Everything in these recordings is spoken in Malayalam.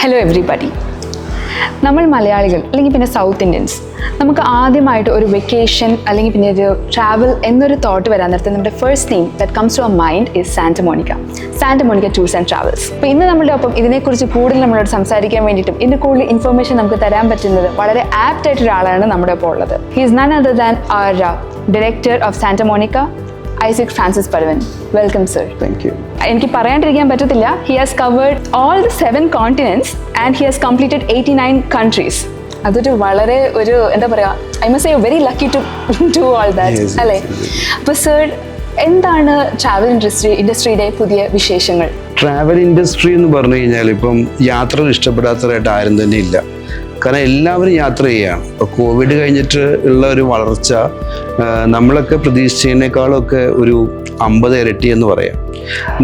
Hello everybody. നമ്മൾ മലയാളികൾ അല്ലെങ്കിൽ പിന്നെ സൗത്ത് ഇന്ത്യൻസ് നമുക്ക് ആദ്യമായിട്ട് ഒരു വെക്കേഷൻ അല്ലെങ്കിൽ പിന്നെ ഒരു ട്രാവൽ എന്നൊരു തോട്ട് വരാൻ നേരത്തെ നമ്മുടെ first thing that comes to our mind is Santa Monica tours and travels. അപ്പോൾ ഇന്ന് നമ്മളുടെ ഒപ്പം ഇതിനെക്കുറിച്ച് കൂടുതൽ നമ്മളോട് സംസാരിക്കാൻ വേണ്ടിയിട്ടും ഇതിന് കൂടുതൽ ഇൻഫർമേഷൻ നമുക്ക് തരാൻ പറ്റുന്നത് വളരെ ആപ്റ്റ് ആയിട്ട് ഒരാളാണ് നമ്മുടെ ഒപ്പം ഉള്ളത്. He is none other than our director of Santa Monica, Isaac Francis Palavan. Welcome sir. Thank you. എനിക്ക് പറയാണ്ടിരിക്കാൻ പറ്റത്തില്ല, he has covered all the 7 continents and he has completed 89 countries. അതൊരു വളരെ ഒരു എന്താ പറയുക, I must say very lucky to do all that അല്ലേ? അപ്പോൾ സർ, എന്താണ് ട്രാവൽ ഇൻഡസ്ട്രിയുടെ പുതിയ വിശേഷങ്ങൾ? ട്രാവൽ ഇൻഡസ്ട്രി എന്ന് പറഞ്ഞു കഴിഞ്ഞാൽ ഇപ്പം യാത്ര ഇഷ്ടപ്പെടാത്തവരായിട്ട് ആരും തന്നെ ഇല്ല. കാരണം എല്ലാവരും യാത്ര ചെയ്യുകയാണ്. ഇപ്പോൾ കോവിഡ് കഴിഞ്ഞിട്ട് ഉള്ള ഒരു വളർച്ച നമ്മളൊക്കെ പ്രതീക്ഷിച്ചതിനേക്കാളൊക്കെ ഒരു 50 ഇരട്ടി എന്ന് പറയാം.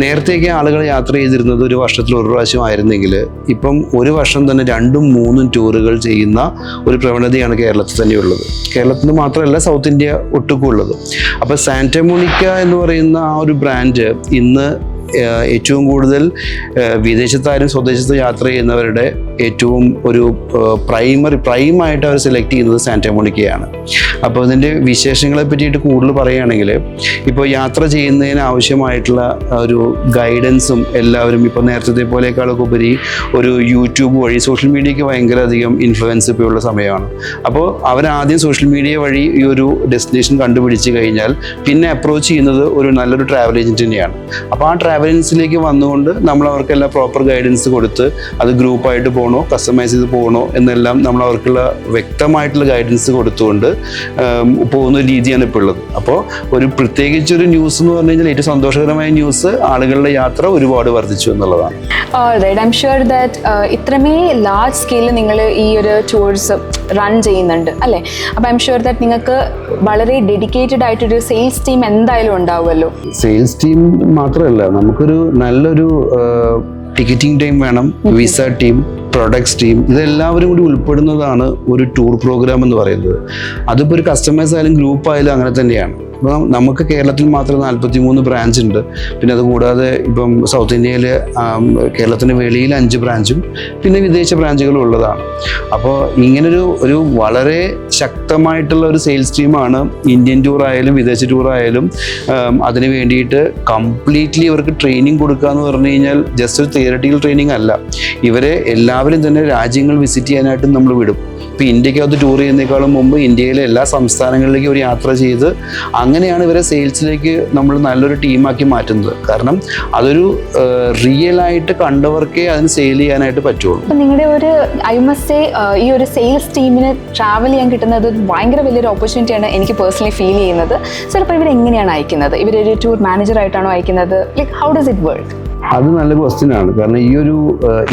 നേരത്തെയൊക്കെ ആളുകൾ യാത്ര ചെയ്തിരുന്നത് ഒരു വർഷത്തിൽ ഒരു പ്രാവശ്യം ആയിരുന്നെങ്കിൽ ഇപ്പം ഒരു വർഷം തന്നെ 2-3 ടൂറുകൾ ചെയ്യുന്ന ഒരു പ്രവണതയാണ് കേരളത്തിൽ തന്നെ ഉള്ളത്. കേരളത്തിൽ മാത്രമല്ല, സൗത്ത് ഇന്ത്യ ഒട്ടുക്കും ഉള്ളത്. അപ്പോൾ സാന്റ മോണിക്ക എന്ന് പറയുന്ന ആ ഒരു ബ്രാൻഡ് ഇന്ന് ഏറ്റവും കൂടുതൽ വിദേശത്തായാലും സ്വദേശത്തും യാത്ര ചെയ്യുന്നവരുടെ ഏറ്റവും ഒരു പ്രൈമായിട്ട് അവർ സെലക്ട് ചെയ്യുന്നത് സാന്റ മോണിക്കയാണ്. അപ്പോൾ ഇതിൻ്റെ വിശേഷങ്ങളെ പറ്റിയിട്ട് കൂടുതൽ പറയുകയാണെങ്കിൽ, ഇപ്പോൾ യാത്ര ചെയ്യുന്നതിന് ആവശ്യമായിട്ടുള്ള ഒരു ഗൈഡൻസും എല്ലാവരും ഇപ്പോൾ നേരത്തെ പോലെക്കാളൊക്കെ ഉപരി ഒരു യൂട്യൂബ് വഴി സോഷ്യൽ മീഡിയയ്ക്ക് ഭയങ്കര അധികം ഇൻഫ്ലുവൻസ് ഇപ്പോൾ ഉള്ള സമയമാണ്. അപ്പോൾ അവരാദ്യം സോഷ്യൽ മീഡിയ വഴി ഈ ഒരു ഡെസ്റ്റിനേഷൻ കണ്ടുപിടിച്ച് കഴിഞ്ഞാൽ പിന്നെ അപ്രോച്ച് ചെയ്യുന്നത് ഒരു നല്ലൊരു ട്രാവൽ ഏജൻറ്റ് തന്നെയാണ്. അപ്പോൾ ആ ട്രാവലൻസിലേക്ക് വന്നുകൊണ്ട് നമ്മൾ അവർക്കെല്ലാം പ്രോപ്പർ ഗൈഡൻസ് കൊടുത്ത് അത് ഗ്രൂപ്പായിട്ട് പോകണോ കസ്റ്റമൈസ് ചെയ്ത് പോകണോ എന്നെല്ലാം നമ്മൾ അവർക്കുള്ള വ്യക്തമായിട്ടുള്ള ഗൈഡൻസ് കൊടുത്തുകൊണ്ട് പോകുന്ന ഒരു രീതിയാണ് ഇപ്പോൾ ഉള്ളത്. അപ്പോൾ ഒരു പ്രത്യേകിച്ചൊരു ന്യൂസ് എന്ന് പറഞ്ഞു കഴിഞ്ഞാൽ ഏറ്റവും സന്തോഷകരമായ ന്യൂസ് ആളുകളുടെ യാത്ര ഒരുപാട് വർദ്ധിച്ചു എന്നുള്ളതാണ്. ഐ എം ഷുവർ ദാറ്റ് ഇത്രമേ ലാർജ് സ്കെയിലിൽ നിങ്ങൾ ഈ ഒരു ടൂർസ് റൺ ചെയ്യുന്നുണ്ട് അല്ലേ? അപ്പോൾ ഐ എം ഷുവർ ദാറ്റ് നിങ്ങൾക്ക് വളരെ ഡെഡിക്കേറ്റഡ് ആയിട്ടൊരു സെയിൽസ് ടീം എന്തായാലും ഉണ്ടാവുമല്ലോ. സെയിൽസ് ടീം മാത്രമല്ല, നമുക്കൊരു നല്ലൊരു ടിക്കറ്റിംഗ് ടീം വേണം, വിസ ടീം, പ്രൊഡക്ട്സ് ടീം, ഇതെല്ലാവരും കൂടി ഉൾപ്പെടുന്നതാണ് ഒരു ടൂർ പ്രോഗ്രാം എന്ന് പറയുന്നത്. അതിപ്പോൾ ഒരു കസ്റ്റമേഴ്സ് ആയാലും ഗ്രൂപ്പ് ആയാലും അങ്ങനെ തന്നെയാണ്. ഇപ്പം നമുക്ക് കേരളത്തിൽ മാത്രം 43 ബ്രാഞ്ച് ഉണ്ട്. പിന്നെ അതുകൂടാതെ ഇപ്പം സൗത്ത് ഇന്ത്യയിൽ കേരളത്തിന് വെളിയിൽ 5 ബ്രാഞ്ചും പിന്നെ വിദേശ ബ്രാഞ്ചുകളും ഉള്ളതാണ്. അപ്പോൾ ഇങ്ങനൊരു വളരെ ശക്തമായിട്ടുള്ള ഒരു സെയിൽസ് ടീമാണ് ഇന്ത്യൻ ടൂർ ആയാലും വിദേശ ടൂർ ആയാലും. അതിന് വേണ്ടിയിട്ട് കംപ്ലീറ്റ്ലി ഇവർക്ക് ട്രെയിനിങ് കൊടുക്കുക എന്ന് പറഞ്ഞു കഴിഞ്ഞാൽ ജസ്റ്റ് ഒരു തിയററ്റിക്കൽ ട്രെയിനിങ് അല്ല. ഇവരെ എല്ലാവരും തന്നെ രാജ്യങ്ങൾ വിസിറ്റ് ചെയ്യാനായിട്ട് നമ്മൾ വിടും. ഇപ്പോൾ ഇന്ത്യക്കകത്ത് ടൂർ ചെയ്യുന്നതിനേക്കാളും മുമ്പ് ഇന്ത്യയിലെ എല്ലാ സംസ്ഥാനങ്ങളിലേക്കും ഒരു യാത്ര ചെയ്ത് അങ്ങനെയാണ് ഇവരെ സെയിൽസിലേക്ക് നമ്മൾ നല്ലൊരു ടീമാക്കി മാറ്റുന്നത്. കാരണം അതൊരു റിയൽ ആയിട്ട് കണ്ടവർക്കേ അതിന് സെയിൽ ചെയ്യാനായിട്ട് പറ്റുള്ളൂ. അപ്പം നിങ്ങളുടെ ഒരു ഐ മസ്റ്റ് സേ ഈ ഒരു സെയിൽസ് ടീമിന് ട്രാവൽ ചെയ്യാൻ കിട്ടുന്നത് ഭയങ്കര വലിയൊരു ഓപ്പർച്യൂണിറ്റിയാണ് എനിക്ക് പേഴ്സണലി ഫീൽ ചെയ്യുന്നത്. സോ അപ്പോൾ ഇവരെങ്ങനെയാണ് അയക്കുന്നത്? ഇവരൊരു ടൂർ മാനേജറായിട്ടാണോ അയക്കുന്നത്? Like how does it work? അത് നല്ല ക്വസ്റ്റ്യൻ ആണ്. കാരണം ഈ ഒരു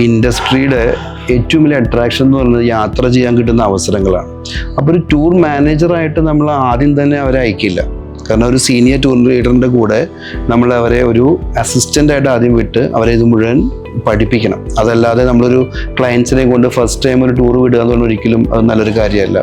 ഇൻഡസ്ട്രിയുടെ ഏറ്റവും വലിയ അട്രാക്ഷൻ എന്ന് പറയുന്നത് യാത്ര ചെയ്യാൻ കിട്ടുന്ന അവസരങ്ങളാണ്. അപ്പോൾ ഒരു ടൂർ മാനേജറായിട്ട് നമ്മൾ ആദ്യം തന്നെ അവരെ അയക്കില്ല. കാരണം ഒരു സീനിയർ ടൂർ ലീഡറിൻ്റെ കൂടെ നമ്മൾ അവരെ ഒരു അസിസ്റ്റൻ്റായിട്ട് ആദ്യം വിട്ട് അവരെ ഇത് മുഴുവൻ പഠിപ്പിക്കണം. അതല്ലാതെ നമ്മളൊരു ക്ലയൻസിനെ കൊണ്ട് ഫസ്റ്റ് ടൈം ഒരു ടൂർ വിടുക എന്ന് പറഞ്ഞാൽ ഒരിക്കലും അത് നല്ലൊരു കാര്യമല്ല.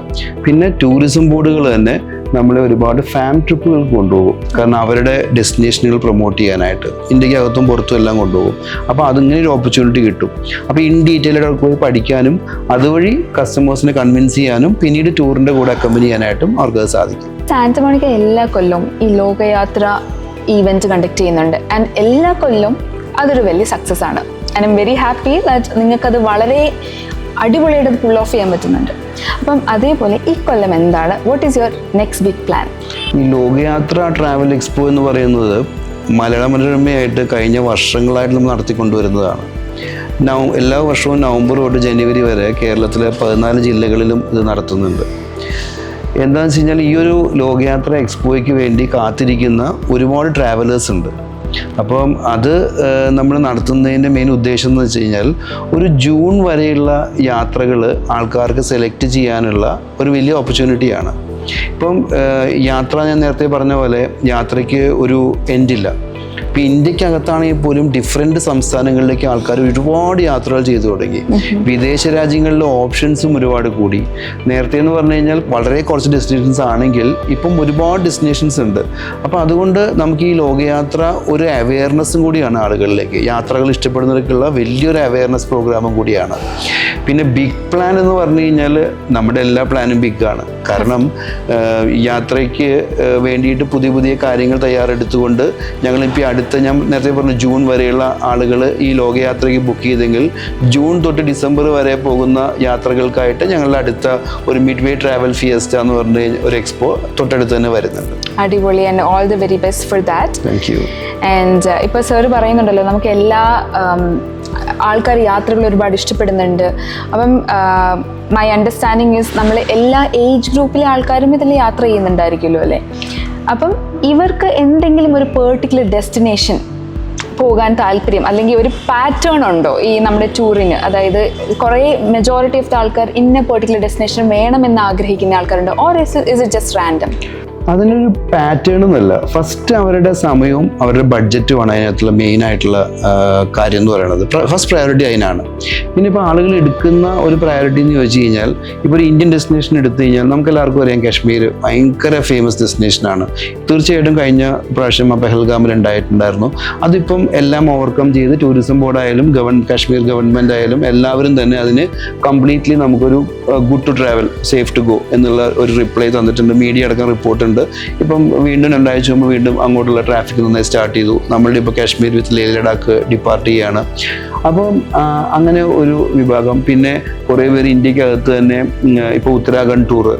പിന്നെ ടൂറിസം ബോർഡുകൾ തന്നെ നമ്മളെ ഒരുപാട് ഫാം ട്രിപ്പുകൾ കൊണ്ടുപോകും. കാരണം അവരുടെ ഡെസ്റ്റിനേഷനുകൾ പ്രൊമോട്ട് ചെയ്യാനായിട്ട് ഇന്ത്യക്കകത്തും പുറത്തും എല്ലാം കൊണ്ടുപോകും. അപ്പോൾ അതിങ്ങനെ ഒരു ഓപ്പർച്യൂണിറ്റി കിട്ടും. അപ്പോൾ ഇൻ ഡീറ്റെയിൽഡ് പോയി പഠിക്കാനും അതുവഴി കസ്റ്റമേഴ്സിനെ കൺവിൻസ് ചെയ്യാനും പിന്നീട് ടൂറിൻ്റെ കൂടെ അക്കമ്പനി ചെയ്യാനായിട്ടും അവർക്ക് സാധിക്കും. സാന്റ മോണിക്ക എല്ലാ കൊല്ലവും ഈ ലോകയാത്ര ഈവൻറ്റ് കണ്ടക്ട് ചെയ്യുന്നുണ്ട്. ആൻഡ് എല്ലാ കൊല്ലവും അതൊരു വലിയ സക്സസ് ആണ്. And I am very happy that നിങ്ങൾക്കത് വളരെ അടിപൊളിയായിട്ട് പുൾ ഓഫ് ചെയ്യാൻ പറ്റുന്നുണ്ട്. അപ്പം അതേപോലെ ഈ കൊല്ലം എന്താണ്, what is your next big plan? ഈ ലോകയാത്ര ട്രാവൽ എക്സ്പോ എന്ന് പറയുന്നത് മലയാള മനോരമയായിട്ട് കഴിഞ്ഞ വർഷങ്ങളായിട്ട് നമ്മൾ നടത്തിക്കൊണ്ടുവരുന്നതാണ്. എല്ലാ വർഷവും നവംബർ തൊട്ട് ജനുവരി വരെ കേരളത്തിലെ 14 ജില്ലകളിലും ഇത് നടത്തുന്നുണ്ട്. എന്താണെന്ന് വെച്ച് കഴിഞ്ഞാൽ ഈ ഒരു ലോകയാത്ര എക്സ്പോയ്ക്ക് വേണ്ടി കാത്തിരിക്കുന്ന ഒരുപാട് ട്രാവലേഴ്സ് ഉണ്ട്. അപ്പം അത് നമ്മൾ നടത്തുന്നതിൻ്റെ മെയിൻ ഉദ്ദേശം എന്ന് വെച്ച് കഴിഞ്ഞാൽ ഒരു ജൂൺ വരെയുള്ള യാത്രകൾ ആൾക്കാർക്ക് സെലക്ട് ചെയ്യാനുള്ള ഒരു വലിയ ഓപ്പർച്യൂണിറ്റിയാണ്. ഇപ്പം യാത്ര ഞാൻ നേരത്തെ പറഞ്ഞ പോലെ യാത്രയ്ക്ക് ഒരു എൻഡില്ല. ഇപ്പം ഇന്ത്യക്കകത്താണെങ്കിൽ പോലും ഡിഫറെൻറ്റ് സംസ്ഥാനങ്ങളിലേക്ക് ആൾക്കാർ ഒരുപാട് യാത്രകൾ ചെയ്തു തുടങ്ങി. വിദേശ രാജ്യങ്ങളിലെ ഓപ്ഷൻസും ഒരുപാട് കൂടി. നേരത്തെ എന്ന് പറഞ്ഞു കഴിഞ്ഞാൽ വളരെ കുറച്ച് ഡെസ്റ്റിനേഷൻസ് ആണെങ്കിൽ ഇപ്പം ഒരുപാട് ഡെസ്റ്റിനേഷൻസ് ഉണ്ട്. അപ്പോൾ അതുകൊണ്ട് നമുക്ക് ഈ ലോകയാത്ര ഒരു അവെയർനെസ്സും കൂടിയാണ് ആളുകളിലേക്ക്. യാത്രകൾ ഇഷ്ടപ്പെടുന്നവർക്കുള്ള വലിയൊരു അവെയർനെസ് പ്രോഗ്രാമും കൂടിയാണ്. പിന്നെ ബിഗ് പ്ലാൻ എന്ന് പറഞ്ഞു കഴിഞ്ഞാൽ നമ്മുടെ എല്ലാ പ്ലാനും ബിഗാണ്. കാരണം യാത്രയ്ക്ക് വേണ്ടിയിട്ട് പുതിയ പുതിയ കാര്യങ്ങൾ തയ്യാറെടുത്തുകൊണ്ട് ഞങ്ങളിപ്പോൾ ഞാൻ നേരത്തെ പറഞ്ഞു ജൂൺ വരെയുള്ള ആളുകൾ ഈ ലോകയാത്രയ്ക്ക് ബുക്ക് ചെയ്തെങ്കിൽ ജൂൺ തൊട്ട് ഡിസംബർ വരെ പോകുന്ന യാത്രകൾക്കായിട്ട് ഞങ്ങളുടെ അടുത്ത ഒരു മിഡ് വേ ട്രാവൽ ഫിയസ്റ്റ എന്ന് പറഞ്ഞ ഒരു എക്സ്പോ തൊട്ടടുത്ത് തന്നെ വരുന്നുണ്ട്. അടിപൊളി. And all the very best for that. Thank you. And ഇപ്പോൾ സാർ പറയുന്നുണ്ടല്ലോ നമുക്ക് എല്ലാ ആൾക്കാർ യാത്രകൾ ഒരുപാട് ഇഷ്ടപ്പെടുന്നുണ്ട്. അപ്പം മൈ അണ്ടർസ്റ്റാൻഡിങ് ഈസ് നമ്മൾ എല്ലാ ഏജ് ഗ്രൂപ്പിലെ ആൾക്കാരും ഇതിൽ യാത്ര ചെയ്യുന്നുണ്ടായിരിക്കുമല്ലോ അല്ലേ? അപ്പം ഇവർക്ക് എന്തെങ്കിലും ഒരു പെർട്ടിക്കുലർ ഡെസ്റ്റിനേഷൻ പോകാൻ താല്പര്യം അല്ലെങ്കിൽ ഒരു പാറ്റേൺ ഉണ്ടോ ഈ നമ്മുടെ ടൂറിന്? അതായത് കുറേ മെജോറിറ്റി ഓഫ് ദ ആൾക്കാർ ഇന്ന പെർട്ടിക്കുലർ ഡെസ്റ്റിനേഷൻ വേണമെന്ന് ആഗ്രഹിക്കുന്ന ആൾക്കാരുണ്ട്, or is it just random? അതിനൊരു പാറ്റേൺ എന്നല്ല, ഫസ്റ്റ് അവരുടെ സമയവും അവരുടെ ബഡ്ജറ്റുമാണ് അതിനകത്തുള്ള മെയിൻ ആയിട്ടുള്ള കാര്യം എന്ന് പറയുന്നത്. ഫസ്റ്റ് പ്രയോറിറ്റി അതിനാണ്. പിന്നെ ഇപ്പോൾ ആളുകൾ എടുക്കുന്ന ഒരു പ്രയോറിറ്റി എന്ന് ചോദിച്ചു കഴിഞ്ഞാൽ, ഇപ്പോൾ ഒരു ഇന്ത്യൻ ഡെസ്റ്റിനേഷൻ എടുത്തു കഴിഞ്ഞാൽ നമുക്ക് എല്ലാവർക്കും അറിയാം കാശ്മീർ ഭയങ്കര ഫേമസ് ഡെസ്റ്റിനേഷനാണ്. തീർച്ചയായിട്ടും കഴിഞ്ഞ പ്രാവശ്യം പെഹൽഗാമിൽ ഉണ്ടായിട്ടുണ്ടായിരുന്നു. അതിപ്പം എല്ലാം ഓവർകം ചെയ്ത് ടൂറിസം ബോർഡായാലും കാശ്മീർ ഗവൺമെൻറ് ആയാലും എല്ലാവരും തന്നെ അതിന് കംപ്ലീറ്റ്ലി നമുക്കൊരു good to travel, safe to go എന്നുള്ള ഒരു റിപ്ലൈ തന്നിട്ടുണ്ട്. മീഡിയ അടക്കം റിപ്പോർട്ടുണ്ട്. ഇപ്പം വീണ്ടും 2 ആഴ്ച മുമ്പ് വീണ്ടും അങ്ങോട്ടുള്ള ട്രാഫിക് നന്നായി സ്റ്റാർട്ട് ചെയ്തു. നമ്മളുടെ ഇപ്പോൾ കാശ്മീർ വിത്ത് ലേ ലഡാക്ക് ഡിപ്പാർട്ട് ചെയ്യാണ്. അപ്പം അങ്ങനെ ഒരു വിഭാഗം. പിന്നെ കുറേ പേര് ഇന്ത്യക്കകത്ത് തന്നെ ഇപ്പോൾ ഉത്തരാഖണ്ഡ് ടൂറ്,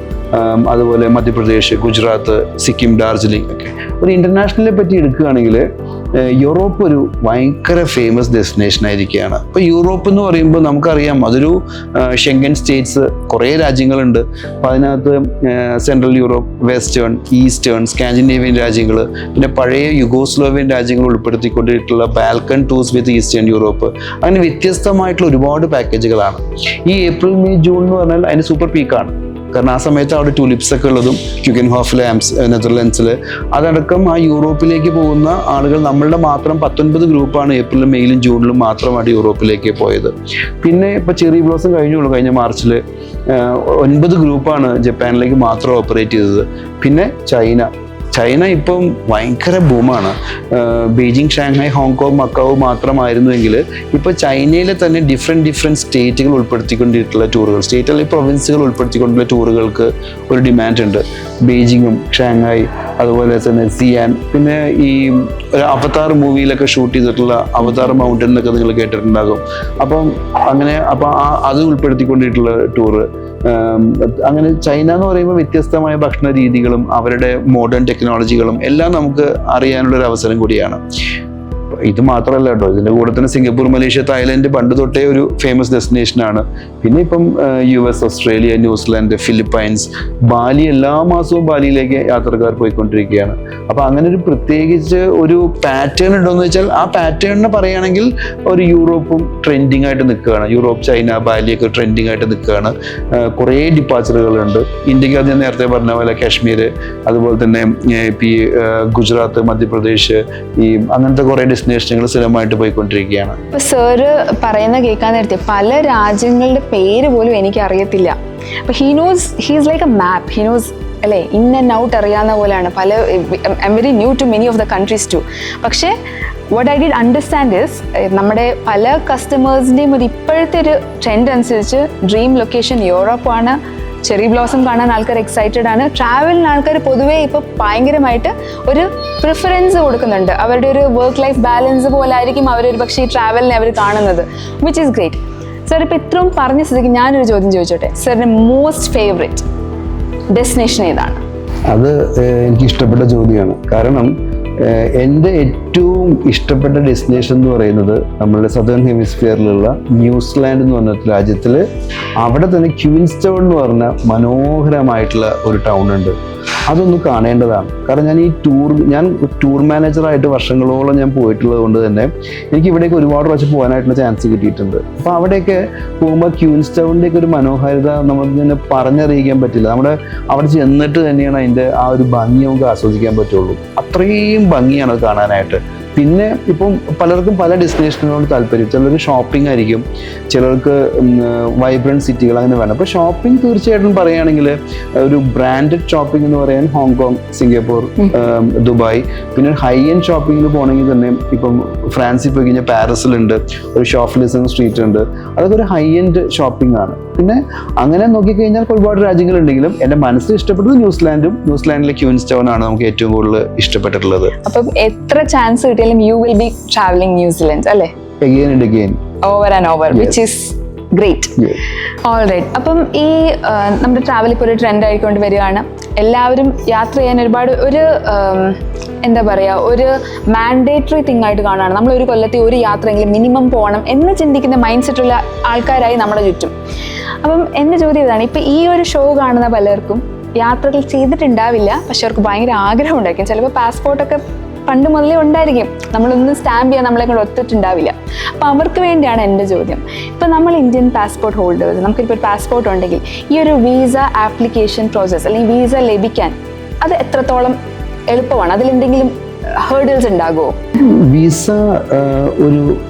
അതുപോലെ മധ്യപ്രദേശ്, ഗുജറാത്ത്, സിക്കിം, ഡാർജിലിംഗ് ഒക്കെ. ഒരു ഇൻ്റർനാഷണലിനെ പറ്റി എടുക്കുകയാണെങ്കിൽ യൂറോപ്പ് ഒരു ഭയങ്കര ഫേമസ് ഡെസ്റ്റിനേഷൻ ആയിരിക്കുകയാണ്. ഇപ്പോൾ യൂറോപ്പ് എന്ന് പറയുമ്പോൾ നമുക്കറിയാം അതൊരു ഷെങ്കൻ സ്റ്റേറ്റ്സ് കുറേ രാജ്യങ്ങളുണ്ട്. അപ്പോൾ അതിനകത്ത് central Europe, western, eastern, Scandinavian രാജ്യങ്ങൾ, പിന്നെ പഴയ യുഗോസ്ലോവിയൻ രാജ്യങ്ങൾ ഉൾപ്പെടുത്തിക്കൊണ്ടിട്ടുള്ള ബാൽക്കൺ ടൂർസ് വിത്ത് ഈസ്റ്റേൺ യൂറോപ്പ്, അങ്ങനെ വ്യത്യസ്തമായിട്ടുള്ള ഒരുപാട് പാക്കേജുകളാണ്. ഈ ഏപ്രിൽ, മെയ്, ജൂൺ എന്ന് പറഞ്ഞാൽ അതിന് സൂപ്പർ പീക്കാണ്. കാരണം ആ സമയത്ത് അവിടെ ടൂലിപ്സ് ഒക്കെ ഉള്ളതും ക്യൂഗൻഹോഫിലെ നെതർലൻഡ്സിൽ അതടക്കം ആ യൂറോപ്പിലേക്ക് പോകുന്ന ആളുകൾ നമ്മളുടെ മാത്രം 19 ഗ്രൂപ്പാണ് ഏപ്രിലും മെയിലും ജൂണിലും മാത്രമായിട്ട് യൂറോപ്പിലേക്ക് പോയത്. പിന്നെ ഇപ്പോൾ ചെറി ബ്ലോസം കഴിഞ്ഞുള്ളൂ, കഴിഞ്ഞ മാർച്ചിൽ 9 ഗ്രൂപ്പാണ് ജപ്പാനിലേക്ക് മാത്രം ഓപ്പറേറ്റ് ചെയ്തത്. പിന്നെ ചൈന ഇപ്പം ഭയങ്കര ബൂമാണ്. ബീജിംഗ്, ഷാങ്ഹായ്, ഹോങ്കോങ്, മക്കാവ് മാത്രമായിരുന്നുവെങ്കിൽ ഇപ്പോൾ ചൈനയിലെ തന്നെ ഡിഫറെൻറ്റ് സ്റ്റേറ്റുകൾ ഉൾപ്പെടുത്തിക്കൊണ്ടിട്ടുള്ള ടൂറുകൾ, സ്റ്റേറ്റ് അല്ലെങ്കിൽ പ്രൊവിൻസുകൾ ഉൾപ്പെടുത്തിക്കൊണ്ടുള്ള ടൂറുകൾക്ക് ഒരു ഡിമാൻഡ് ഉണ്ട്. ബീജിങ്ങും ഷാങ്ഹായ്, അതുപോലെ തന്നെ സിയാൻ, പിന്നെ ഈ ഒരു അവതാർ മൂവിയിലൊക്കെ ഷൂട്ട് ചെയ്തിട്ടുള്ള അവതാർ മൗണ്ടൻ എന്നൊക്കെ നിങ്ങൾ കേട്ടിട്ടുണ്ടാകും. അപ്പം അങ്ങനെ അത് ഉൾപ്പെടുത്തിക്കൊണ്ടിട്ടുള്ള ടൂറ്. അങ്ങനെ ചൈന എന്ന് പറയുമ്പോൾ വ്യത്യസ്തമായ ഭക്ഷണ രീതികളും അവരുടെ മോഡേൺ ടെക്നോളജികളും എല്ലാം നമുക്ക് അറിയാനുള്ളൊരു അവസരം കൂടിയാണ്. ഇത് മാത്രമല്ല കേട്ടോ, ഇതിൻ്റെ കൂടെ തന്നെ സിംഗപ്പൂർ, മലേഷ്യ, തായ്ലൻഡ് പണ്ട് തൊട്ടേ ഒരു ഫേമസ് ഡെസ്റ്റിനേഷനാണ്. പിന്നെ ഇപ്പം US, Australia, New Zealand, Philippines, Bali, എല്ലാ മാസവും ബാലിയിലേക്ക് യാത്രക്കാർ പോയിക്കൊണ്ടിരിക്കുകയാണ്. അപ്പോൾ അങ്ങനെ ഒരു പ്രത്യേകിച്ച് ഒരു പാറ്റേൺ ഉണ്ടോയെന്ന് വെച്ചാൽ ആ പാറ്റേണിനെ പറയുകയാണെങ്കിൽ ഒരു യൂറോപ്പും ട്രെൻഡിങ് ആയിട്ട് നിൽക്കുകയാണ്. യൂറോപ്പ്, ചൈന, ബാലിയൊക്കെ ട്രെൻഡിങ് ആയിട്ട് നിൽക്കുകയാണ്. കുറേ ഡിപ്പാച്ചറുകളുണ്ട്. ഇന്ത്യക്ക് അത് ഞാൻ നേരത്തെ പറഞ്ഞ പോലെ കാശ്മീർ, അതുപോലെ തന്നെ ഈ ഗുജറാത്ത്, മധ്യപ്രദേശ്, ഈ അങ്ങനത്തെ കുറേ ഡെസ്റ്റിനേഷനുകൾ സ്ഥിരമായിട്ട് പോയിക്കൊണ്ടിരിക്കുകയാണ്. ഇപ്പോൾ സാറ് പറയുന്ന കേൾക്കാൻ നേരത്തെ പല രാജ്യങ്ങളുടെ പേര് പോലും എനിക്ക് അറിയത്തില്ല. അപ്പോൾ he's like a map. He knows അല്ലേ, ഇൻ ആൻഡ് ഔട്ട് അറിയാവുന്ന പോലെയാണ്. I am very new to many of the countries too. പക്ഷേ what I did understand is നമ്മുടെ പല കസ്റ്റമേഴ്സിൻ്റെയും ഒരു ഇപ്പോഴത്തെ ഒരു ട്രെൻഡ് അനുസരിച്ച് ഡ്രീം ലൊക്കേഷൻ യൂറോപ്പാണ്. ചെറി ബ്ലോസം കാണാൻ ആൾക്കാർ എക്സൈറ്റഡ് ആണ്. ട്രാവലിന് ആൾക്കാർ പൊതുവേ ഇപ്പോൾ ഭയങ്കരമായിട്ട് ഒരു പ്രിഫറൻസ് കൊടുക്കുന്നുണ്ട്. അവരുടെ ഒരു വർക്ക് ലൈഫ് ബാലൻസ് പോലെ ആയിരിക്കും അവരൊരു പക്ഷേ ഈ ട്രാവലിനെ അവർ കാണുന്നത്, വിച്ച് ഈസ് ഗ്രേറ്റ്. സാർ ഇപ്പോൾ ഇത്രയും പറഞ്ഞ സ്ഥിതിക്ക് ഞാനൊരു ചോദ്യം ചോദിച്ചോട്ടെ. സാറിൻ്റെ മോസ്റ്റ് ഫേവറേറ്റ് ഡെസ്റ്റിനേഷൻ ഏതാണ്? അത് എനിക്ക് ഇഷ്ടപ്പെട്ട ചോദ്യമാണ്. കാരണം എൻ്റെ ഏറ്റവും ഇഷ്ടപ്പെട്ട ഡെസ്റ്റിനേഷൻ എന്ന് പറയുന്നത് നമ്മളുടെ സദേൺ ഹെമിസ്ഫിയറിലുള്ള ന്യൂസിലാൻഡ് എന്ന് പറഞ്ഞ രാജ്യത്തിൽ അവിടെ തന്നെ ക്വീൻസ്റ്റൗൺ എന്ന് പറഞ്ഞ മനോഹരമായിട്ടുള്ള ഒരു ടൗൺ ഉണ്ട്. അതൊന്ന് കാണേണ്ടതാണ്. കാരണം ഞാൻ ടൂർ മാനേജറായിട്ട് വർഷങ്ങളോളം ഞാൻ പോയിട്ടുള്ളത് കൊണ്ട് തന്നെ എനിക്ക് ഇവിടേക്ക് ഒരുപാട് പ്രാവശ്യം പോകാനായിട്ടുള്ള ചാൻസ് കിട്ടിയിട്ടുണ്ട്. അപ്പോൾ അവിടെയൊക്കെ പോകുമ്പോൾ ക്വീൻസ്റ്റൗണിൻ്റെയൊക്കെ ഒരു മനോഹാരിത നമുക്ക് ഇങ്ങനെ പറഞ്ഞറിയിക്കാൻ പറ്റില്ല. അവിടെ ചെന്നിട്ട് തന്നെയാണ് അതിൻ്റെ ആ ഒരു ഭംഗി നമുക്ക് ആസ്വദിക്കാൻ പറ്റുള്ളൂ. അത്രയും ഭംഗിയാണ് അത് കാണാനായിട്ട്. പിന്നെ ഇപ്പം പലർക്കും പല ഡെസ്റ്റിനേഷനുകളോട് താല്പര്യം. ചിലർക്ക് ഷോപ്പിംഗ് ആയിരിക്കും, ചിലർക്ക് വൈബ്രൻറ്റ് സിറ്റികൾ അങ്ങനെ വേണം. അപ്പോൾ ഷോപ്പിംഗ് തീർച്ചയായിട്ടും പറയുകയാണെങ്കിൽ ഒരു ബ്രാൻഡഡ് ഷോപ്പിംഗ് എന്ന് പറയാൻ ഹോങ്കോങ്, സിംഗപ്പൂർ, ദുബായ്. പിന്നെ ഹൈ എൻഡ് ഷോപ്പിങ്ങിന് പോകണമെങ്കിൽ തന്നെ ഇപ്പം ഫ്രാൻസിൽ പോയി കഴിഞ്ഞാൽ പാരീസിലുണ്ട്, ഒരു ഷോഫ്ലിസൺ സ്ട്രീറ്റ് ഉണ്ട്. അതൊക്കെ ഒരു ഹൈ എൻഡ് ഷോപ്പിംഗ് ആണ്. പിന്നെ അങ്ങനെ നോക്കിക്കഴിഞ്ഞാൽ ഒരുപാട് രാജ്യങ്ങളുണ്ടെങ്കിലും എൻ്റെ മനസ്സിൽ ഇഷ്ടപ്പെട്ടത് ന്യൂസിലാൻഡിലെ ക്യൂൻസ്റ്റൗൺ ആണ് നമുക്ക് ഏറ്റവും കൂടുതൽ ഇഷ്ടപ്പെട്ടിട്ടുള്ളത്. അപ്പം എത്ര ചാൻസ് കിട്ടിയാലും you will be travelling New Zealand അല്ലേ? Again and again. Over and over, yes. Which is great. Yes. All right. അപ്പം ഈ നമ്മുടെ ട്രാവൽ ഇപ്പോൾ ഒരു ട്രെൻഡ് ആയിക്കൊണ്ട് വരികയാണ്. എല്ലാവരും യാത്ര ചെയ്യാൻ ഒരുപാട് എന്താ പറയുക, ഒരു മാൻഡേറ്ററി തിങ് ആയിട്ട് കാണുകയാണ്. നമ്മൾ ഒരു കൊല്ലത്തിൽ ഒരു യാത്രയെങ്കിലും മിനിമം പോകണം എന്ന് ചിന്തിക്കുന്ന മൈൻഡ് സെറ്റുള്ള ആൾക്കാരായി നമ്മുടെ ചുറ്റും. അപ്പം എൻ്റെ ചോദ്യം ഇതാണ്, ഇപ്പം ഈ ഒരു ഷോ കാണുന്ന പലർക്കും യാത്രകൾ ചെയ്തിട്ടുണ്ടാവില്ല, പക്ഷെ അവർക്ക് ഭയങ്കര ആഗ്രഹം ഉണ്ടായിരിക്കും. ചിലപ്പോൾ പാസ്പോർട്ടൊക്കെ പണ്ട് മുതലേ ഉണ്ടായിരിക്കും, നമ്മളൊന്നും സ്റ്റാമ്പ് ചെയ്യാൻ നമ്മളെ കൊണ്ട് ഒത്തിട്ടുണ്ടാവില്ല. അപ്പോൾ അവർക്ക് വേണ്ടിയാണ് എൻ്റെ ചോദ്യം. ഇപ്പോൾ നമ്മൾ ഇന്ത്യൻ പാസ്പോർട്ട് ഹോൾഡേഴ്സ്, നമുക്കിപ്പോൾ ഒരു പാസ്പോർട്ട് ഉണ്ടെങ്കിൽ ഈ ഒരു വീസ ആപ്ലിക്കേഷൻ പ്രോസസ്സ് അല്ലെങ്കിൽ വീസ ലഭിക്കാൻ അത് എത്രത്തോളം എളുപ്പമാണ്? അതിലെന്തെങ്കിലും ഹേർഡിൽസ് ഉണ്ടാകുമോ? വിസ ഒരു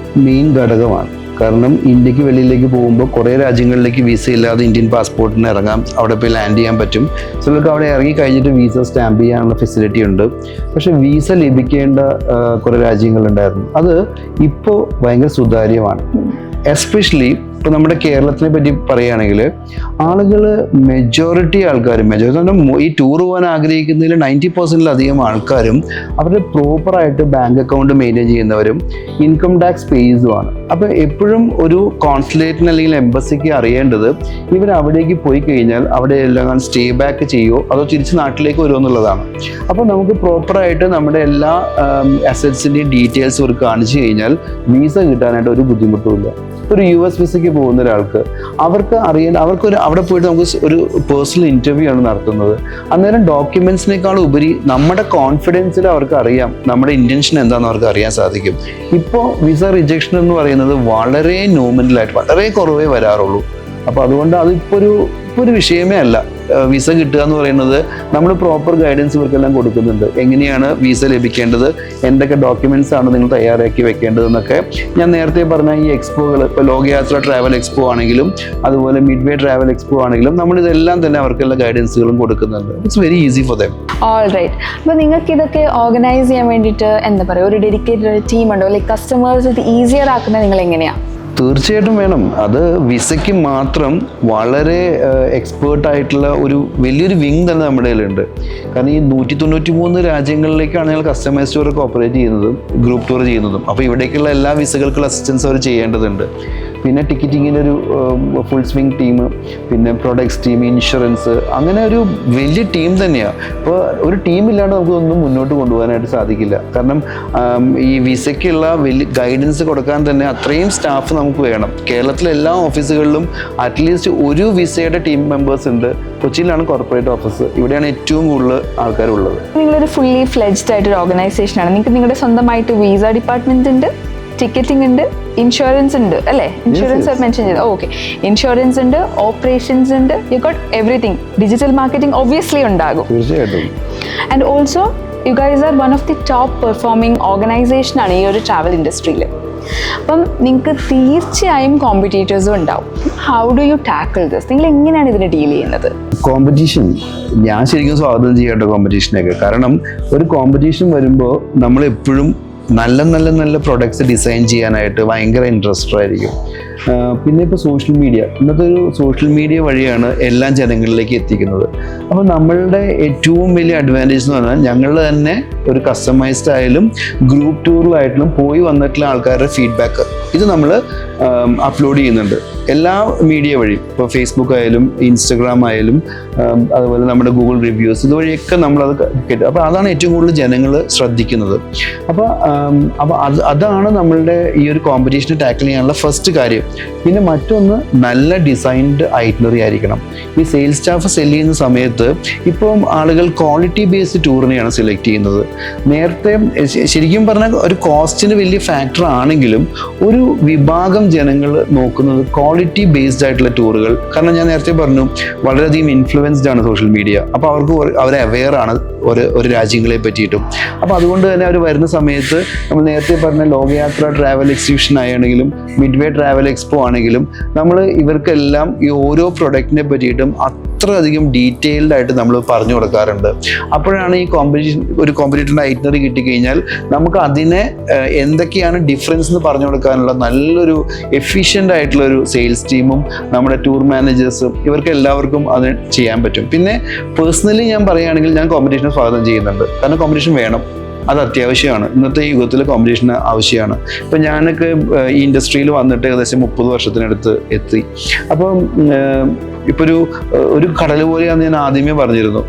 മെയിൻ ഘടകമാണ്. കാരണം ഇന്ത്യക്ക് വെളിയിലേക്ക് പോകുമ്പോൾ കുറേ രാജ്യങ്ങളിലേക്ക് വിസ ഇല്ലാതെ ഇന്ത്യൻ പാസ്പോർട്ടിന് ഇറങ്ങാം, അവിടെ പോയി ലാൻഡ് ചെയ്യാൻ പറ്റും. ചിലർക്ക് അവിടെ ഇറങ്ങി കഴിഞ്ഞിട്ട് വിസ സ്റ്റാമ്പ് ചെയ്യാനുള്ള ഫെസിലിറ്റി ഉണ്ട്. പക്ഷെ വിസ ലഭിക്കേണ്ട കുറേ രാജ്യങ്ങളുണ്ടായിരുന്നു. അത് ഇപ്പോൾ ഭയങ്കര സുതാര്യമാണ്. എസ്പെഷ്യലി ഇപ്പോൾ നമ്മുടെ കേരളത്തിനെ പറ്റി പറയുകയാണെങ്കിൽ ആളുകൾ മെജോറിറ്റി ഈ ടൂർ പോകാൻ ആഗ്രഹിക്കുന്നതിൽ 90%-ലധികം ആൾക്കാരും അവരുടെ പ്രോപ്പറായിട്ട് ബാങ്ക് അക്കൗണ്ട് മെയിൻറ്റെയിൻ ചെയ്യുന്നവരും ഇൻകം ടാക്സ് പേയ്സുമാണ്. അപ്പോൾ എപ്പോഴും ഒരു കോൺസുലേറ്റിന് അല്ലെങ്കിൽ എംബസിക്ക് അറിയേണ്ടത് ഇവർ അവിടേക്ക് പോയി കഴിഞ്ഞാൽ അവിടെ എല്ലാം സ്റ്റേ ബാക്ക് ചെയ്യുമോ അതോ തിരിച്ച് നാട്ടിലേക്ക് വരുമോ എന്നുള്ളതാണ്. അപ്പോൾ നമുക്ക് പ്രോപ്പറായിട്ട് നമ്മുടെ എല്ലാ അസറ്റ്സിൻ്റെയും ഡീറ്റെയിൽസ് ഇവർക്ക് കാണിച്ചു കഴിഞ്ഞാൽ വീസ കിട്ടാനായിട്ട് ഒരു ബുദ്ധിമുട്ടുമില്ല. ഒരു US വിസയ്ക്ക് പോകുന്ന ഒരാൾക്ക് അവർക്ക് അവിടെ പോയിട്ട് നമുക്ക് ഒരു പേഴ്സണൽ ഇൻ്റർവ്യൂ ആണ് നടത്തുന്നത്. അന്നേരം ഡോക്യുമെന്റ്സിനേക്കാൾ ഉപരി നമ്മുടെ കോൺഫിഡൻസിൽ അവർക്ക് അറിയാം നമ്മുടെ ഇന്റൻഷൻ എന്താണെന്ന് അവർക്ക് അറിയാൻ സാധിക്കും. ഇപ്പോൾ വിസ റിജക്ഷൻ എന്ന് പറയുന്നത് വളരെ നോമിനലായിട്ട് വളരെ കുറവേ വരാറുള്ളൂ. അപ്പോൾ അതുകൊണ്ട് അതിപ്പോൾ ഒരു വിഷയമേ അല്ല. വിസ കിട്ടുക എന്ന് പറയുന്നത് നമ്മൾ പ്രോപ്പർ ഗൈഡൻസ് ഇവർക്കെല്ലാം കൊടുക്കുന്നുണ്ട്. എങ്ങനെയാണ് വിസ ലഭിക്കേണ്ടത്, എന്തൊക്കെ ഡോക്യുമെന്റ്സ് ആണ് നിങ്ങൾ തയ്യാറാക്കി വെക്കേണ്ടതെന്നൊക്കെ ഞാൻ നേരത്തെ പറഞ്ഞ ഈ എക്സ്പോകൾ, ഇപ്പോൾ ലോകയാത്ര ട്രാവൽ എക്സ്പോ ആണെങ്കിലും അതുപോലെ മിഡ്വേ ട്രാവൽ എക്സ്പോ ആണെങ്കിലും നമ്മളിതെല്ലാം തന്നെ അവർക്കെല്ലാം ഗൈഡൻസുകളും കൊടുക്കുന്നുണ്ട്. It's very easy for them. All right. അപ്പോൾ നിങ്ങൾക്ക് ഇതൊക്കെ ഓർഗനൈസ് ചെയ്യാൻ വേണ്ടിയിട്ട് എന്താ പറയുക, ഒരു ഡെഡിക്കേറ്റഡ് ടീം ഉണ്ടോ? ലൈക്ക് കസ്റ്റമേഴ്സ് ഇത് ഈസിയർ ആക്കുന്നത് നിങ്ങൾ എങ്ങനെയാണ്? തീർച്ചയായിട്ടും വേണം. അത് വിസയ്ക്ക് മാത്രം വളരെ എക്സ്പേർട്ടായിട്ടുള്ള ഒരു വലിയൊരു വിങ് തന്നെ നമ്മുടെ കയ്യിലുണ്ട്. കാരണം ഈ 193 രാജ്യങ്ങളിലേക്കാണ് ഞങ്ങൾ കസ്റ്റമൈസ് ടൂറൊക്കെ ഓപ്പറേറ്റ് ചെയ്യുന്നതും ഗ്രൂപ്പ് ടൂർ ചെയ്യുന്നതും. അപ്പോൾ ഇവിടേക്കുള്ള എല്ലാ വിസകൾക്കുള്ള അസിസ്റ്റൻസ് അവർ ചെയ്യേണ്ടതുണ്ട്. പിന്നെ ടിക്കറ്റിങ്ങിൻ്റെ ഒരു ഫുൾ സ്വിങ് ടീം, പിന്നെ പ്രൊഡക്ട്സ് ടീം, ഇൻഷുറൻസ്, അങ്ങനെ ഒരു വലിയ ടീം തന്നെയാണ്. അപ്പോൾ ഒരു ടീമില്ലാണ്ട് നമുക്കൊന്നും മുന്നോട്ട് കൊണ്ടുപോകാനായിട്ട് സാധിക്കില്ല. കാരണം ഈ വിസയ്ക്കുള്ള വലിയ ഗൈഡൻസ് കൊടുക്കാൻ തന്നെ അത്രയും സ്റ്റാഫ് നമുക്ക് വേണം. കേരളത്തിലെ എല്ലാ ഓഫീസുകളിലും അറ്റ്ലീസ്റ്റ് ഒരു വിസയുടെ ടീം മെമ്പേഴ്സ് ഉണ്ട്. കൊച്ചിയിലാണ് കോർപ്പറേറ്റ് ഓഫീസ്, ഇവിടെയാണ് ഏറ്റവും കൂടുതൽ ആൾക്കാരുള്ളത്. നിങ്ങളൊരു ഫുള്ളി ഫ്ലെഡ്ജ്ഡ് ആയിട്ടൊരു ഓർഗനൈസേഷനാണ്. നിങ്ങൾക്ക് നിങ്ങളുടെ സ്വന്തമായിട്ട് വിസ ഡിപ്പാർട്ട്മെന്റ് ഉണ്ട്, ടിക്കറ്റിംഗ് ഉണ്ട്, ഇൻഷുറൻസ് ഉണ്ട് അല്ലേ? ഇൻഷുറൻസ് മെൻഷൻ ചെയ്തു. ഓക്കെ, ഇൻഷുറൻസ് ഉണ്ട്, ഓപ്പറേഷൻസ് ഉണ്ട്, you got everything. Digital marketing obviously ഉണ്ടാകും. തീർച്ചയായിട്ടും. And also you guys are one of the top performing ഓർഗനൈസേഷനാണ് ഈ ഒരു ട്രാവൽ ഇൻഡസ്ട്രിയിൽ. അപ്പം നിങ്ങൾക്ക് തീർച്ചയായും കോമ്പറ്റീറ്റേഴ്സും ഉണ്ടാവും. How do you tackle this? നിങ്ങൾ എങ്ങനെയാണ് ഇതിനെ ഡീൽ ചെയ്യുന്നത്? കോമ്പറ്റീഷൻ ഞാൻ ശരിക്കും സ്വാഗതം ചെയ്യേണ്ട കോമ്പറ്റീഷനൊക്കെ. കാരണം ഒരു കോമ്പറ്റീഷൻ വരുമ്പോൾ നമ്മളെപ്പോഴും നല്ല പ്രൊഡക്ട്സ് ഡിസൈൻ ചെയ്യാനായിട്ട് ഭയങ്കര ഇൻട്രസ്റ്റഡ് ആയിരിക്കും. പിന്നെ ഇപ്പോൾ സോഷ്യൽ മീഡിയ, ഇന്നത്തെ ഒരു സോഷ്യൽ മീഡിയ വഴിയാണ് എല്ലാം ജനങ്ങളിലേക്ക് എത്തിക്കുന്നത്. അപ്പോൾ നമ്മളുടെ ഏറ്റവും വലിയ അഡ്വാൻറ്റേജ് എന്ന് പറഞ്ഞാൽ ഞങ്ങൾ തന്നെ ഒരു കസ്റ്റമൈസ്ഡ് ആയാലും ഗ്രൂപ്പ് ടൂറിലായിട്ടും പോയി വന്നിട്ടുള്ള ആൾക്കാരുടെ ഫീഡ്ബാക്ക് ഇത് നമ്മൾ അപ്ലോഡ് ചെയ്യുന്നുണ്ട് എല്ലാ മീഡിയ വഴി. ഇപ്പോൾ ഫേസ്ബുക്ക് ആയാലും ഇൻസ്റ്റഗ്രാം ആയാലും അതുപോലെ നമ്മുടെ ഗൂഗിൾ റിവ്യൂസ് ഇതുവഴിയൊക്കെ നമ്മളത് കേട്ടു. അപ്പോൾ അതാണ് ഏറ്റവും കൂടുതൽ ജനങ്ങൾ ശ്രദ്ധിക്കുന്നത്. അപ്പോൾ അതാണ് നമ്മളുടെ ഈ ഒരു കോമ്പറ്റീഷനെ ടാക്കിൾ ചെയ്യാനുള്ള ഫസ്റ്റ് കാര്യം. പിന്നെ മറ്റൊന്ന് നല്ല ഡിസൈൻഡ് ഐറ്റിനറി ആയിരിക്കണം. ഈ സെയിൽസ് സ്റ്റാഫ് സെല് ചെയ്യുന്ന സമയത്ത് ഇപ്പം ആളുകൾ ക്വാളിറ്റി ബേസ്ഡ് ടൂറിനെയാണ് സെലക്ട് ചെയ്യുന്നത്. നേരത്തെ ശരിക്കും പറഞ്ഞാൽ ഒരു കോസ്റ്റിന് വലിയ ഫാക്ടർ ആണെങ്കിലും ഒരു വിഭാഗം ജനങ്ങൾ നോക്കുന്നത് ക്വാളിറ്റി ക്വാളിറ്റി ബേസ്ഡ് ആയിട്ടുള്ള ടൂറുകൾ. കാരണം ഞാൻ നേരത്തെ പറഞ്ഞു വളരെയധികം ഇൻഫ്ലുവൻസ്ഡ് ആണ് സോഷ്യൽ മീഡിയ. അപ്പോൾ അവരെ അവെയർ ആണ് ഒരു രാജ്യങ്ങളെ പറ്റിയിട്ടും. അപ്പോൾ അതുകൊണ്ട് തന്നെ അവർ വരുന്ന സമയത്ത് നമ്മൾ നേരത്തെ പറഞ്ഞ ലോകയാത്ര ട്രാവൽ എക്സിബിഷൻ ആണെങ്കിലും മിഡ്വേ ട്രാവൽ എക്സ്പോ ആണെങ്കിലും നമ്മൾ ഇവർക്കെല്ലാം ഈ ഓരോ പ്രൊഡക്റ്റിനെ പറ്റിയിട്ടും അത്രയധികം ഡീറ്റെയിൽഡ് ആയിട്ട് നമ്മൾ പറഞ്ഞു കൊടുക്കാറുണ്ട്. അപ്പോഴാണ് ഈ ഒരു കോമ്പറ്റീറ്ററിൻ്റെ ഐറ്റനറി കിട്ടിക്കഴിഞ്ഞാൽ നമുക്ക് അതിനെ എന്തൊക്കെയാണ് ഡിഫറൻസ് എന്ന് പറഞ്ഞു കൊടുക്കാനുള്ള നല്ലൊരു എഫിഷ്യൻ്റ് ആയിട്ടുള്ള ഒരു സെയിൽസ് ടീമും നമ്മുടെ ടൂർ മാനേജേഴ്സും ഇവർക്ക് എല്ലാവർക്കും അത് ചെയ്യാൻ പറ്റും. പിന്നെ പേഴ്സണലി ഞാൻ പറയുകയാണെങ്കിൽ ഞാൻ കോമ്പറ്റീഷനെ സ്വാഗതം ചെയ്യുന്നുണ്ട്. കാരണം കോമ്പറ്റീഷൻ വേണം, അത് അത്യാവശ്യമാണ്. ഇന്നത്തെ യുഗത്തിൽ കോമ്പറ്റീഷന് ആവശ്യമാണ്. ഇപ്പം ഞാനൊക്കെ ഈ ഇൻഡസ്ട്രിയിൽ വന്നിട്ട് ഏകദേശം 30 വർഷത്തിനടുത്ത് എത്തി. അപ്പം ഇപ്പോൾ ഒരു കടൽ പോലെയാണെന്ന് ഞാൻ ആദ്യമേ പറഞ്ഞിരുന്നു.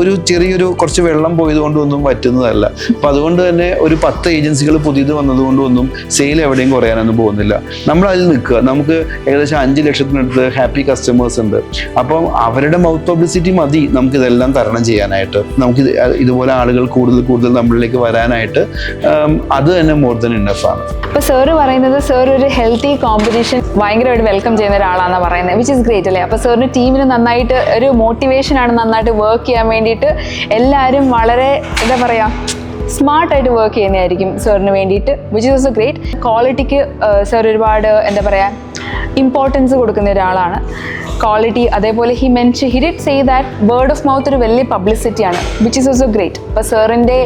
ഒരു ചെറിയൊരു കുറച്ച് വെള്ളം പോയതുകൊണ്ടൊന്നും പറ്റുന്നതല്ല. അപ്പം അതുകൊണ്ട് തന്നെ ഒരു 10 ഏജൻസികൾ പുതിയത് വന്നതുകൊണ്ടൊന്നും സെയിൽ എവിടെയും കുറയാനൊന്നും പോകുന്നില്ല. നമ്മൾ അതിൽ നിൽക്കുക. നമുക്ക് ഏകദേശം 5 ലക്ഷത്തിനടുത്ത് ഹാപ്പി കസ്റ്റമേഴ്സ് ഉണ്ട്. അപ്പം അവരുടെ മൗത്ത് പബ്ലിസിറ്റി മതി നമുക്ക് ഇതെല്ലാം തരണം ചെയ്യാനായിട്ട്. നമുക്ക് ഇതുപോലെ ആളുകൾ കൂടുതൽ നമ്മളിലേക്ക് വരാനായിട്ട് അത് തന്നെ മോർ ദൻ ഇനഫ് ആണ്. അപ്പോൾ സാറ് പറയുന്നത് സാർ ഒരു ഹെൽത്തി കോമ്പറ്റീഷൻ ഭയങ്കരമായിട്ട് വെൽക്കം ചെയ്യുന്ന ഒരാളാണെന്ന് പറയുന്നത്, വിച്ച് ഇസ് ഗ്രേറ്റ് അല്ലേ? അപ്പോൾ സാറിന് ടീമിന് നന്നായിട്ട് ഒരു മോട്ടിവേഷനാണ് നന്നായിട്ട് വർക്ക് ചെയ്യാൻ വേണ്ടിയിട്ട്. എല്ലാവരും വളരെ എന്താ പറയുക സ്മാർട്ടായിട്ട് വർക്ക് ചെയ്യുന്നതായിരിക്കും സാറിന് വേണ്ടിയിട്ട്, വിച്ച് ഇസ് ഓൾസോ ഗ്രേറ്റ്. ക്വാളിറ്റിക്ക് സാർ ഒരുപാട് എന്താ പറയുക ഇമ്പോർട്ടൻസ് കൊടുക്കുന്ന ഒരാളാണ്. ക്വാളിറ്റി അതേപോലെ he did say that word of mouth ഒരു വലിയ പബ്ലിസിറ്റിയാണ്, വിച്ച് ഇസ് ഓൾസോ ഗ്രേറ്റ്. അപ്പോൾ സാറിൻ്റെ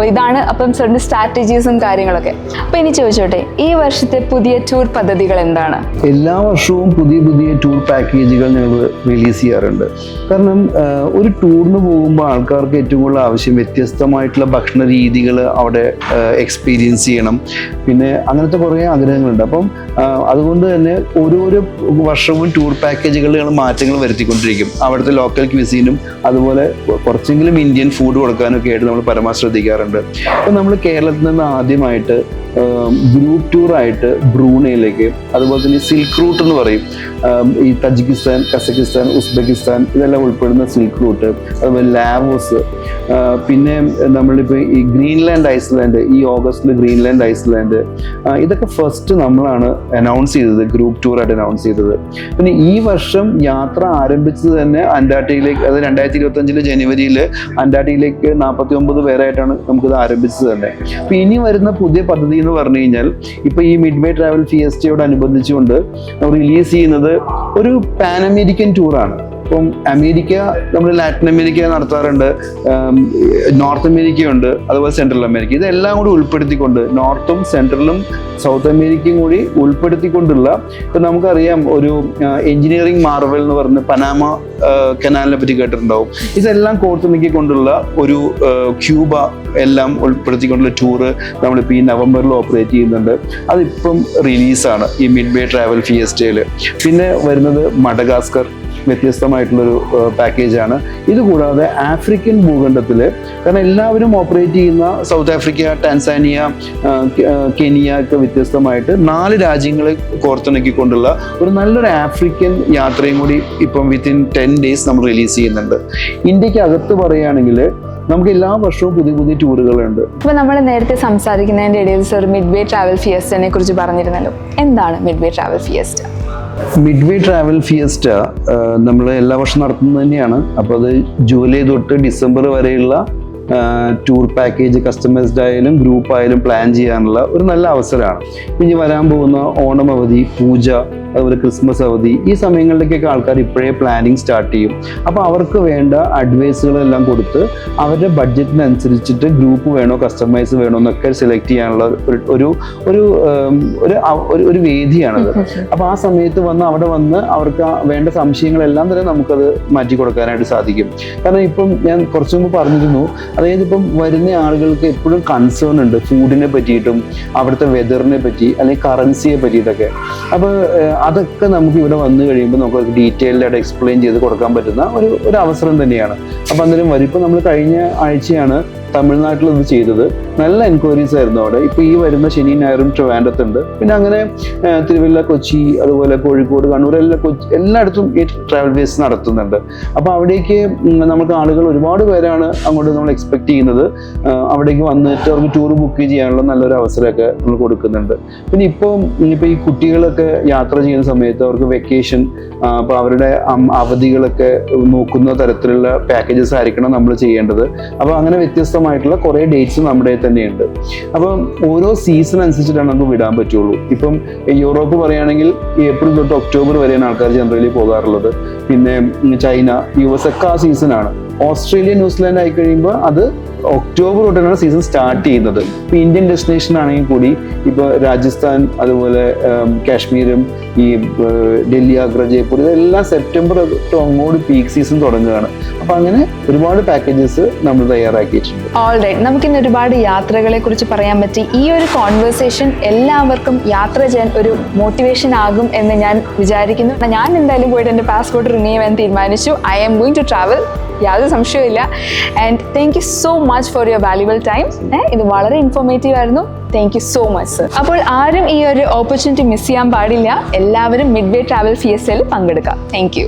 ഇതാണ് അപ്പം സാറിൻ്റെ സ്ട്രാറ്റജീസും കാര്യങ്ങളൊക്കെ. അപ്പോൾ ഇനി ചോദിച്ചോട്ടെ, ഈ വർഷത്തെ പുതിയ ടൂർ പദ്ധതികൾ എന്താണ്? എല്ലാ വർഷവും പുതിയ ടൂർ പാക്കേജുകൾ ഞങ്ങൾ റിലീസ് ചെയ്യാറുണ്ട്. കാരണം ഒരു ടൂറിന് പോകുമ്പോൾ ആൾക്കാർക്ക് ഏറ്റവും കൂടുതൽ ആവശ്യം വ്യത്യസ്തമായിട്ടുള്ള ഭക്ഷണ രീതികൾ അവിടെ എക്സ്പീരിയൻസ് ചെയ്യണം. പിന്നെ അങ്ങനത്തെ കുറേ ആഗ്രഹങ്ങളുണ്ട്. അപ്പം അതുകൊണ്ട് തന്നെ ഓരോരോ വർഷവും ടൂർ പാക്കേജുകളിൽ മാറ്റങ്ങൾ വരുത്തിക്കൊണ്ടിരിക്കും. അവിടുത്തെ ലോക്കൽ ക്വിസീനും അതുപോലെ കുറച്ചെങ്കിലും ഇന്ത്യൻ ഫുഡ് കൊടുക്കാനൊക്കെ ആയിട്ട് നമ്മൾ പരമാവധി ശ്രദ്ധിക്കാറുണ്ട്. അപ്പം നമ്മൾ കേരളത്തിൽ നിന്ന് ആദ്യമായിട്ട് ഗ്രൂപ്പ് ടൂറായിട്ട് ബ്രൂണയിലേക്ക്, അതുപോലെ തന്നെ സിൽക്ക് റൂട്ട് എന്ന് പറയും, ഈ തജിക്കിസ്ഥാൻ, കസക്കിസ്ഥാൻ, ഉസ്ബെക്കിസ്ഥാൻ ഇതെല്ലാം ഉൾപ്പെടുന്ന സിൽക്ക് റൂട്ട്, അതുപോലെ ലാവോസ്, പിന്നെ നമ്മളിപ്പോൾ ഈ ഗ്രീൻലാൻഡ് ഐസ്ലാൻഡ്, ഈ ഓഗസ്റ്റിൽ ഗ്രീൻലാൻഡ് ഐസ്ലാൻഡ്, ഇതൊക്കെ ഫസ്റ്റ് നമ്മളാണ് അനൗൺസ് ചെയ്തത്, ഗ്രൂപ്പ് ടൂറായിട്ട് അനൗൺസ് ചെയ്തത്. പിന്നെ ഈ വർഷം യാത്ര ആരംഭിച്ചത് തന്നെ അന്റാർട്ടിക്കയിലേക്ക്, അത് 2025 ജനുവരിയിൽ അന്റാർട്ടിക്കയിലേക്ക് 49 പേരായിട്ടാണ് നമുക്കിത് ആരംഭിച്ചത് തന്നെ. അപ്പോൾ ഇനി വരുന്ന പുതിയ പദ്ധതി എന്ന് പറഞ്ഞു കഴിഞ്ഞാൽ ഇപ്പൊ ഈ മിഡ്വേ ട്രാവൽ ഫിയസ്റ്റയോടനുബന്ധിച്ചുകൊണ്ട് റിലീസ് ചെയ്യുന്നത് ഒരു പാൻ അമേരിക്കൻ ടൂറാണ്. ഇപ്പം അമേരിക്ക, നമ്മൾ ലാറ്റിൻ അമേരിക്ക നടത്താറുണ്ട്, നോർത്ത് അമേരിക്കയുണ്ട്, അതുപോലെ സെൻട്രൽ അമേരിക്ക. ഇതെല്ലാം കൂടി ഉൾപ്പെടുത്തിക്കൊണ്ട് നോർത്തും സെൻട്രലും സൗത്ത് അമേരിക്കയും കൂടി ഉൾപ്പെടുത്തിക്കൊണ്ടുള്ള, ഇപ്പം നമുക്കറിയാം ഒരു എഞ്ചിനീയറിംഗ് മാർവൽ എന്ന് പറഞ്ഞ് പനാമ കനാലിനെ പറ്റി കേട്ടിട്ടുണ്ടാവും. ഇതെല്ലാം കോർത്തിണക്കിക്കൊണ്ടുള്ള ഒരു ക്യൂബ എല്ലാം ഉൾപ്പെടുത്തിക്കൊണ്ടുള്ള ടൂറ് നമ്മളിപ്പോൾ ഈ നവംബറിൽ ഓപ്പറേറ്റ് ചെയ്യുന്നുണ്ട്. അതിപ്പം റിലീസാണ് ഈ മിഡ്വേ ട്രാവൽ ഫിയസ്റ്റയിൽ. പിന്നെ വരുന്നത് മഡഗാസ്കർ, വ്യത്യസ്തമായിട്ടുള്ളൊരു പാക്കേജാണ്. ഇതുകൂടാതെ ആഫ്രിക്കൻ ഭൂഖണ്ഡത്തിൽ, കാരണം എല്ലാവരും ഓപ്പറേറ്റ് ചെയ്യുന്ന സൗത്ത് ആഫ്രിക്ക, ടാൻസാനിയ, കെനിയ ഒക്കെ വ്യത്യസ്തമായിട്ട് 4 രാജ്യങ്ങളെ കോർത്തിണക്കിക്കൊണ്ടുള്ള ഒരു നല്ലൊരു ആഫ്രിക്കൻ യാത്രയും കൂടി ഇപ്പം വിത്തിൻ 10 days നമ്മൾ റിലീസ് ചെയ്യുന്നുണ്ട്. ഇന്ത്യക്ക് അകത്ത് പറയുകയാണെങ്കിൽ നമുക്ക് എല്ലാ വർഷവും പുതിയ ടൂറുകളുണ്ട്. അപ്പോൾ നമ്മൾ നേരത്തെ സംസാരിക്കുന്നതിൻ്റെ ഇടയിൽ സർ മിഡ്വേ ട്രാവൽ ഫിയസ്റ്റനെ കുറിച്ച് പറഞ്ഞിരുന്നല്ലോ. എന്താണ് Midway travel fiesta? Midway travel fiesta നമ്മൾ എല്ലാ വർഷവും നടത്തുന്നത് തന്നെയാണ്. അപ്പോൾ അത് ജൂലൈ തൊട്ട് ഡിസംബർ വരെയുള്ള ടൂർ പാക്കേജ് കസ്റ്റമൈസ്ഡ് ആയാലും ഗ്രൂപ്പ് ആയാലും പ്ലാൻ ചെയ്യാനുള്ള ഒരു നല്ല അവസരമാണ്. ഇനി വരാൻ പോകുന്ന ഓണം അവധി, പൂജ, അതുപോലെ ക്രിസ്മസ് അവധി, ഈ സമയങ്ങളിലേക്കൊക്കെ ആൾക്കാർ ഇപ്പോഴേ പ്ലാനിങ് സ്റ്റാർട്ട് ചെയ്യും. അപ്പോൾ അവർക്ക് വേണ്ട അഡ്വൈസുകളെല്ലാം കൊടുത്ത് അവരുടെ ബഡ്ജറ്റിനനുസരിച്ചിട്ട് ഗ്രൂപ്പ് വേണോ കസ്റ്റമൈസ് വേണോ എന്നൊക്കെ സെലക്ട് ചെയ്യാനുള്ള ഒരു വേദിയാണത്. അപ്പോൾ ആ സമയത്ത് അവിടെ വന്ന് അവർക്ക് വേണ്ട സംശയങ്ങളെല്ലാം തന്നെ നമുക്കത് മാറ്റി കൊടുക്കാനായിട്ട് സാധിക്കും. കാരണം ഇപ്പം ഞാൻ കുറച്ചു മുമ്പ് പറഞ്ഞിരുന്നു, അതായത് ഇപ്പം വരുന്ന ആളുകൾക്ക് എപ്പോഴും കൺസേൺ ഉണ്ട് ഫുഡിനെ പറ്റിയിട്ടും അവിടുത്തെ വെതറിനെ പറ്റി അല്ലെങ്കിൽ കറൻസിയെ പറ്റിയിട്ടൊക്കെ. അപ്പോൾ അതൊക്കെ നമുക്ക് ഇവിടെ വന്നു കഴിയുമ്പോൾ നമുക്ക് ഡീറ്റെയിൽഡ് ആയിട്ട് എക്സ്പ്ലെയിൻ ചെയ്ത് കൊടുക്കാൻ പറ്റുന്ന ഒരു അവസരം തന്നെയാണ്. അപ്പം അന്നേരം വരും. ഇപ്പം നമ്മൾ കഴിഞ്ഞ ആഴ്ചയാണ് തമിഴ്നാട്ടിൽ ഇത് ചെയ്തത്. നല്ല എൻക്വയറീസ് ആയിരുന്നു അവിടെ. ഇപ്പോൾ ഈ വരുന്ന ശനി ഞായറും ട്രിവാൻഡ്രത്തുണ്ട്. പിന്നെ അങ്ങനെ തിരുവല്ല, കൊച്ചി, അതുപോലെ കോഴിക്കോട്, കണ്ണൂർ, എല്ലായിടത്തും ഈ ട്രാവൽ ബേസ് നടത്തുന്നുണ്ട്. അപ്പോൾ അവിടേക്ക് നമുക്ക് ആളുകൾ ഒരുപാട് പേരാണ് അങ്ങോട്ട് നമ്മൾ എക്സ്പെക്ട് ചെയ്യുന്നത്. അവിടേക്ക് വന്നിട്ട് അവർക്ക് ടൂർ ബുക്ക് ചെയ്യാനുള്ള നല്ലൊരു അവസരമൊക്കെ നമ്മൾ കൊടുക്കുന്നുണ്ട്. പിന്നെ ഇപ്പോൾ ഈ കുട്ടികളൊക്കെ യാത്ര ചെയ്യുന്ന സമയത്ത് അവർക്ക് വെക്കേഷൻ, അപ്പോൾ അവരുടെ അവധികളൊക്കെ നോക്കുന്ന തരത്തിലുള്ള പാക്കേജസ് ആയിരിക്കണം നമ്മൾ ചെയ്യേണ്ടത്. അപ്പോൾ അങ്ങനെ വ്യത്യസ്തമായിട്ടുള്ള കുറേ ഡേറ്റ്സ് നമ്മുടെ തന്നെയുണ്ട്. അപ്പം ഓരോ സീസൺ അനുസരിച്ചിട്ടാണ് നമുക്ക് വിടാൻ പറ്റുള്ളൂ. ഇപ്പം യൂറോപ്പ് പറയുകയാണെങ്കിൽ ഏപ്രിൽ തൊട്ട് ഒക്ടോബർ വരെയാണ് ആൾക്കാർ ജനറലി പോകാറുള്ളത്. പിന്നെ ചൈന, US ഒക്കെ ആ സീസണാണ്. ഓസ്ട്രേലിയ, ന്യൂസിലാൻഡ് ആയി കഴിയുമ്പോൾ അത് ഒക്ടോബർ തൊട്ടാണ് സീസൺ സ്റ്റാർട്ട് ചെയ്യുന്നത്. ഇപ്പോൾ ഇന്ത്യൻ ഡെസ്റ്റിനേഷൻ ആണെങ്കിൽ കൂടി ഇപ്പോൾ രാജസ്ഥാൻ, അതുപോലെ കാശ്മീരും, ഈ ഡൽഹി, ആഗ്ര, ജയ്പൂർ, ഇതെല്ലാം സെപ്റ്റംബർ തൊട്ട് അങ്ങോട്ട് പീക്ക് സീസൺ തുടങ്ങുകയാണ്. അപ്പോൾ അങ്ങനെ ഒരുപാട് പാക്കേജസ് നമ്മൾ തയ്യാറാക്കിയിട്ടുണ്ട്. ഓൾറൈറ്റ്, നമുക്കിന്ന് ഒരുപാട് യാത്രകളെ കുറിച്ച് പറയാൻ പറ്റി. ഈ ഒരു കോൺവെർസേഷൻ എല്ലാവർക്കും യാത്ര ചെയ്യാൻ ഒരു മോട്ടിവേഷൻ ആകും എന്ന് ഞാൻ വിചാരിക്കുന്നു. ഞാൻ എന്തായാലും പോയിട്ട് എൻ്റെ പാസ്പോർട്ട് റിന്യൂ ചെയ്യാൻ തീരുമാനിച്ചു. I am going to travel, യാതൊരു സംശയമില്ല. And thank you so much for your valuable time. ഇത് വളരെ ഇൻഫോർമേറ്റീവ് ആയിരുന്നു. Thank you so much sir. അപ്പോൾ ആരും ഈ ഒരു ഓപ്പർച്യൂണിറ്റി മിസ് ചെയ്യാൻ പാടില്ല. എല്ലാവരും മിഡ്വേ ട്രാവൽ ഫിയസ്റ്റയിൽ പങ്കെടുക്കാം. Thank you.